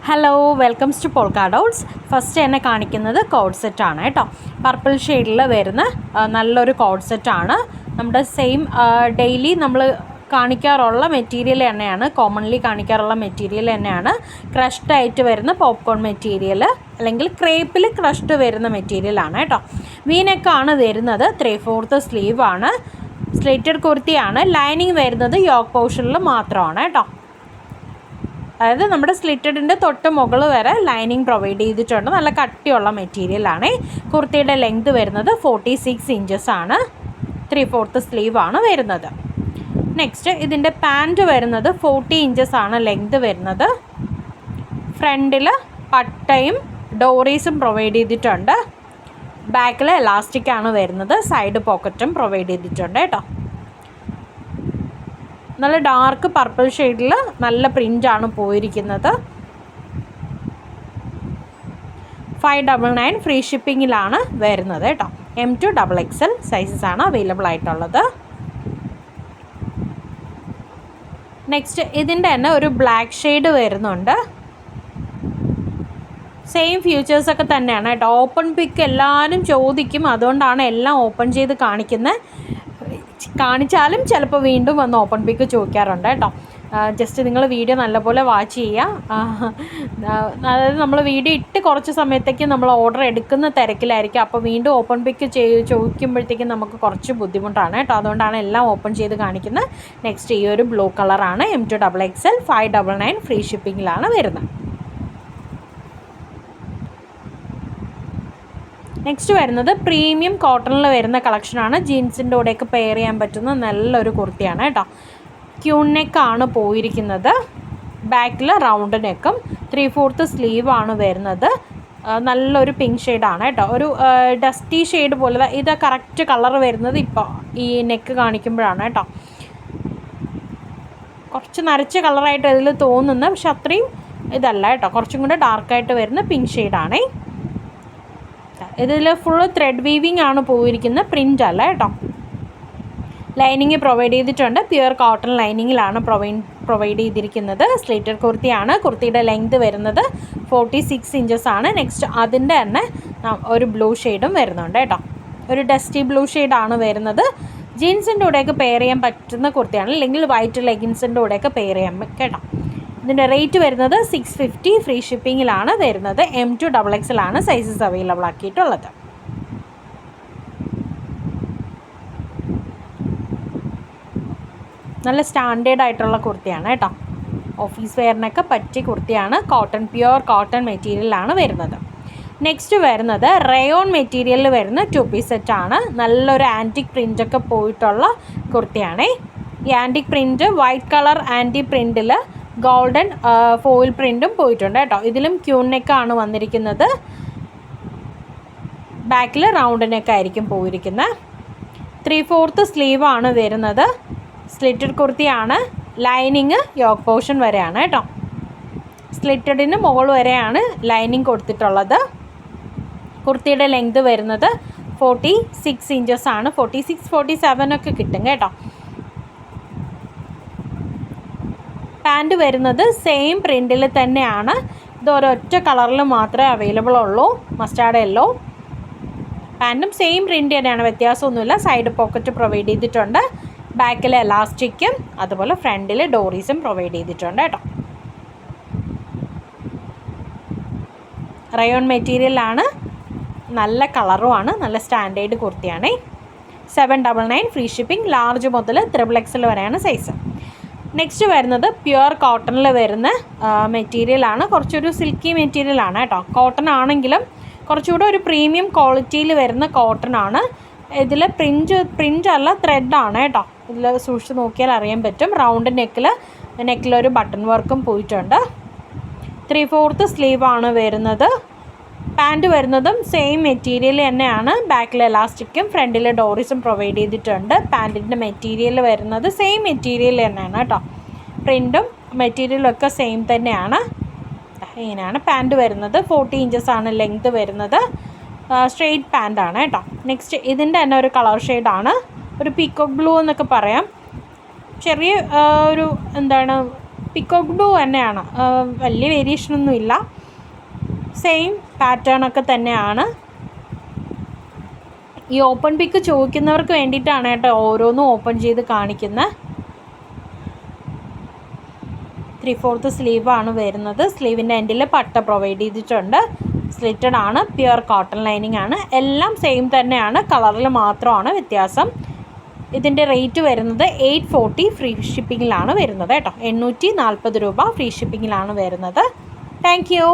Hello, welcomes to Polka Dolls. First എന്നെ കാണിക്കുന്നത് code സെറ്റാണ് കേട്ടോ. പർപ്പിൾ ഷെയ്ഡിൽ വരുന്ന നല്ലൊരു കോഡ് സെറ്റാണ്. നമ്മുടെ സെയിം ഡെയിലി നമ്മൾ കാണിക്കാറുള്ള മെറ്റീരിയൽ തന്നെയാണ്, കോമൺലി കാണിക്കാറുള്ള മെറ്റീരിയൽ തന്നെയാണ്. ക്രഷ്ഡ് ആയിട്ട് വരുന്ന പോപ്കോൺ മെറ്റീരിയൽ അല്ലെങ്കിൽ ക്രേപ്പിൽ ക്രഷ്ഡ് വരുന്ന മെറ്റീരിയലാണ് കേട്ടോ. വീനെക്കാണ് വരുന്നത്. 3/4 സ്ലീവാണ്. സ്ലിറ്റഡ് കുർത്തിയാണ്. ലൈനിങ് വരുന്നത് യോക്ക് പോർഷനിൽ മാത്രമാണ് കേട്ടോ. അതായത് നമ്മുടെ സ്ലിറ്റഡിൻ്റെ തൊട്ട് മുകൾ വരെ ലൈനിങ് പ്രൊവൈഡ് ചെയ്തിട്ടുണ്ട്. നല്ല കട്ടിയുള്ള മെറ്റീരിയലാണ്. കുർത്തിയുടെ ലെങ്ത് വരുന്നത് 46 ഇഞ്ചസ് ആണ്. 3/4 സ്ലീവാണ് വരുന്നത്. നെക്സ്റ്റ് ഇതിൻ്റെ പാൻറ്റ് വരുന്നത് 40 ഇഞ്ചസ് ആണ് ലെങ്ത് വരുന്നത്. ഫ്രണ്ടിൽ പട്ടയും ഡോറീസും പ്രൊവൈഡ് ചെയ്തിട്ടുണ്ട്. ബാക്കിൽ എലാസ്റ്റിക്കാണ് വരുന്നത്. സൈഡ് പോക്കറ്റും പ്രൊവൈഡ് ചെയ്തിട്ടുണ്ട് കേട്ടോ. നല്ല ഡാർക്ക് പർപ്പിൾ ഷെയ്ഡിൽ നല്ല പ്രിൻ്റാണ് പോയിരിക്കുന്നത്. 599 ഫ്രീ ഷിപ്പിങ്ങിലാണ് വരുന്നത് കേട്ടോ. M to XXL സൈസസാണ് അവൈലബിൾ ആയിട്ടുള്ളത്. നെക്സ്റ്റ് ഇതിൻ്റെ തന്നെ ഒരു ബ്ലാക്ക് ഷെയ്ഡ് വരുന്നുണ്ട്. സെയിം ഫ്യൂച്ചേഴ്സൊക്കെ തന്നെയാണ് കേട്ടോ. ഓപ്പൺ പിക്ക് എല്ലാവരും ചോദിക്കും, അതുകൊണ്ടാണ് എല്ലാം ഓപ്പൺ ചെയ്ത് കാണിച്ചാലും ചിലപ്പോൾ വീണ്ടും വന്ന് ഓപ്പൺ പിക്ക് ചോദിക്കാറുണ്ട് കേട്ടോ. ജസ്റ്റ് നിങ്ങൾ വീഡിയോ നല്ലപോലെ വാച്ച് ചെയ്യുക. അതായത് നമ്മൾ വീഡിയോ ഇട്ട് കുറച്ച് സമയത്തേക്ക് നമ്മൾ ഓർഡർ എടുക്കുന്ന തിരക്കിലായിരിക്കും. അപ്പോൾ വീണ്ടും ഓപ്പൺ പിക്ക് ചോദിക്കുമ്പോഴത്തേക്കും നമുക്ക് കുറച്ച് ബുദ്ധിമുട്ടാണ് കേട്ടോ. അതുകൊണ്ടാണ് എല്ലാം ഓപ്പൺ ചെയ്ത് കാണിക്കുന്നത്. നെക്സ്റ്റ് ഈ ഒരു ബ്ലൂ കളറാണ്. M to XXL 599 ഫ്രീ ഷിപ്പിങ്ങിലാണ് വരുന്നത്. നെക്സ്റ്റ് വരുന്നത് പ്രീമിയം കോട്ടണിൽ വരുന്ന കളക്ഷനാണ്. ജീൻസിൻ്റെ കൂടെയൊക്കെ പെയർ ചെയ്യാൻ പറ്റുന്ന നല്ലൊരു കുർത്തിയാണ് കേട്ടോ. ക്യൂൺ നെക്കാണ് പോയിരിക്കുന്നത്. ബാക്കിൽ റൗണ്ട് നെക്കും 3/4 സ്ലീവാണ് വരുന്നത്. നല്ലൊരു പിങ്ക് ഷെയ്ഡാണ് കേട്ടോ. ഒരു ഡസ്റ്റി ഷെയ്ഡ് പോലെ. ഇത് കറക്റ്റ് കളർ വരുന്നത് ഇപ്പോൾ ഈ നെക്ക് കാണിക്കുമ്പോഴാണ് കേട്ടോ. കുറച്ച് നരച്ച കളറായിട്ട് ഇതിൽ തോന്നുന്നത്, പക്ഷെ അത്രയും ഇതല്ല കേട്ടോ. കുറച്ചും കൂടെ ഡാർക്കായിട്ട് വരുന്ന പിങ്ക് ഷെയ്ഡാണേ. ഇതിൽ ഫുള്ള് ത്രെഡ് വീവിങ് ആണ് പോയിരിക്കുന്നത്, പ്രിൻ്റ് അല്ല കേട്ടോ. ലൈനിങ് പ്രൊവൈഡ് ചെയ്തിട്ടുണ്ട്. പ്യുവർ കോട്ടൺ ലൈനിങ്ങിലാണ് പ്രൊവൈഡ് ചെയ്തിരിക്കുന്നത്. സ്ലിറ്റഡ് കുർത്തിയാണ്. കുർത്തിയുടെ ലെങ്ത് വരുന്നത് 46 ഇഞ്ചസ് ആണ്. നെക്സ്റ്റ് അതിൻ്റെ തന്നെ ഒരു ബ്ലൂ ഷെയ്ഡും വരുന്നുണ്ട് കേട്ടോ. ഒരു ഡസ്റ്റി ബ്ലൂ ഷെയ്ഡാണ് വരുന്നത്. ജീൻസിൻ്റെ കൂടെയൊക്കെ പെയർ ചെയ്യാൻ പറ്റുന്ന കുർത്തിയാണ്, അല്ലെങ്കിൽ വൈറ്റ് ലെഗിൻസിൻ്റെ കൂടെയൊക്കെ പെയർ ചെയ്യാൻ കേട്ടോ. ഇതിൻ്റെ റേറ്റ് വരുന്നത് 650 ഫ്രീ ഷിപ്പിങ്ങിലാണ് വരുന്നത്. M to XXL ആണ് സൈസസ് അവൈലബിൾ ആക്കിയിട്ടുള്ളത്. നല്ല സ്റ്റാൻഡേർഡ് ആയിട്ടുള്ള കുർത്തിയാണ് കേട്ടോ. ഓഫീസ് വെയറിനൊക്കെ പറ്റിയ കുർത്തിയാണ്. പ്യുവർ കോട്ടൺ മെറ്റീരിയലാണ് വരുന്നത്. നെക്സ്റ്റ് വരുന്നത് റയോൺ മെറ്റീരിയലിൽ വരുന്ന 2 പീസ് സെറ്റാണ്. നല്ലൊരു ആൻറ്റിക് പ്രിൻ്റൊക്കെ പോയിട്ടുള്ള കുർത്തിയാണ്. ഈ ആൻറ്റിക് പ്രിൻ്റ് വൈറ്റ് കളർ ആൻറ്റി പ്രിൻ്റിൽ ഗോൾഡൻ ഫോയിൽ പ്രിൻറ്റും പോയിട്ടുണ്ട് കേട്ടോ. ഇതിലും ക്യൂൺ നെക്കാണ് വന്നിരിക്കുന്നത്. ബാക്കിൽ റൗണ്ട് നെക്കായിരിക്കും പോയിരിക്കുന്നത്. 3/4 സ്ലീവാണ് വരുന്നത്. സ്ലിറ്റഡ് കുർത്തിയാണ്. ലൈനിങ് യോക്ക് പോർഷൻ വരെയാണ് കേട്ടോ. സ്ലിറ്റഡിന് മുകൾ വരെയാണ് ലൈനിങ് കൊടുത്തിട്ടുള്ളത്. കുർത്തിയുടെ ലെങ്ത് വരുന്നത് 46 ഇഞ്ചസ് ആണ്. 46, 47 ഒക്കെ കിട്ടും കേട്ടോ. പാൻറ്റ് വരുന്നത് സെയിം പ്രിൻറ്റിൽ തന്നെയാണ്. ഇത് ഒരൊറ്റ കളറിൽ മാത്രമേ അവൈലബിൾ ഉള്ളൂ, മസ്റ്റാർഡ് യെല്ലോ. പാൻറ്റും സെയിം പ്രിൻ്റ് തന്നെയാണ്, വ്യത്യാസമൊന്നുമില്ല. സൈഡ് പോക്കറ്റ് പ്രൊവൈഡ് ചെയ്തിട്ടുണ്ട്. ബാക്കിൽ എലാസ്റ്റിക്കും അതുപോലെ ഫ്രണ്ടിൽ ഡോറീസും പ്രൊവൈഡ് ചെയ്തിട്ടുണ്ട് കേട്ടോ. റയോൺ മെറ്റീരിയലാണ്. നല്ല കളറുമാണ്. നല്ല സ്റ്റാൻഡേർഡ് കുർത്തിയാണ്. 799 ഫ്രീ ഷിപ്പിംഗ്. ലാർജ് മുതൽ XXL വരെയാണ് സൈസ്. നെക്സ്റ്റ് വരുന്നത് പ്യുവർ കോട്ടണിൽ വരുന്ന മെറ്റീരിയലാണ്. കുറച്ചൊരു സിൽക്കി മെറ്റീരിയലാണ് കേട്ടോ. കോട്ടൺ ആണെങ്കിലും കുറച്ചുകൂടെ ഒരു പ്രീമിയം ക്വാളിറ്റിയിൽ വരുന്ന കോട്ടൺ ആണ്. ഇതിൽ പ്രിൻ്റ് അല്ല, ത്രെഡാണ് കേട്ടോ. ഇതിൽ സൂക്ഷിച്ച് നോക്കിയാൽ അറിയാൻ പറ്റും. റൗണ്ട് നെക്കിലൊരു ബട്ടൺ വർക്കും പോയിട്ടുണ്ട്. 3/4 സ്ലീവാണ് വരുന്നത്. പാൻറ്റ് വരുന്നതും സെയിം മെറ്റീരിയൽ തന്നെയാണ്. ബാക്കിൽ എലാസ്റ്റിക്കും ഫ്രണ്ടിൽ ഡോറീസും പ്രൊവൈഡ് ചെയ്തിട്ടുണ്ട്. പാൻറ്റിൻ്റെ മെറ്റീരിയൽ വരുന്നത് സെയിം മെറ്റീരിയൽ തന്നെയാണ് കേട്ടോ. പ്രിൻറ്റും മെറ്റീരിയലും ഒക്കെ സെയിം തന്നെയാണ്. ഇങ്ങനെയാണ് പാൻറ്റ് വരുന്നത്. 40 ഇഞ്ചസ് ആണ് ലെങ്ത് വരുന്നത്. സ്ട്രെയിറ്റ് പാൻറ്റാണ് കേട്ടോ. നെക്സ്റ്റ് ഇതിൻ്റെ തന്നെ ഒരു കളർ ഷെയ്ഡാണ്. ഒരു പീക്കോക്ക് ബ്ലൂ എന്നൊക്കെ പറയാം. ചെറിയ ഒരു പിക്കോക്ക് ബ്ലൂ തന്നെയാണ്, വലിയ വേരിയേഷനൊന്നും ഇല്ല, സെയിം പാറ്റേണൊക്കെ തന്നെയാണ്. ഈ ഓപ്പൺ പിക്ക് ചോദിക്കുന്നവർക്ക് വേണ്ടിയിട്ടാണ് കേട്ടോ ഓരോന്നും ഓപ്പൺ ചെയ്ത് കാണിക്കുന്നത്. 3/4 സ്ലീവാണ് വരുന്നത്. സ്ലീവിൻ്റെ എൻഡിൽ പട്ട പ്രൊവൈഡ് ചെയ്തിട്ടുണ്ട്. സ്ലിറ്റഡ് ആണ്, പ്യുവർ കോട്ടൺ ലൈനിങ് ആണ്. എല്ലാം സെയിം തന്നെയാണ്, കളറിൽ മാത്രമാണ് വ്യത്യാസം. ഇതിൻ്റെ റേറ്റ് വരുന്നത് 840 ഫ്രീ ഷിപ്പിങ്ങിലാണ് വരുന്നത് കേട്ടോ. 840 രൂപ ഫ്രീ ഷിപ്പിങ്ങിലാണ് വരുന്നത്. Thank you.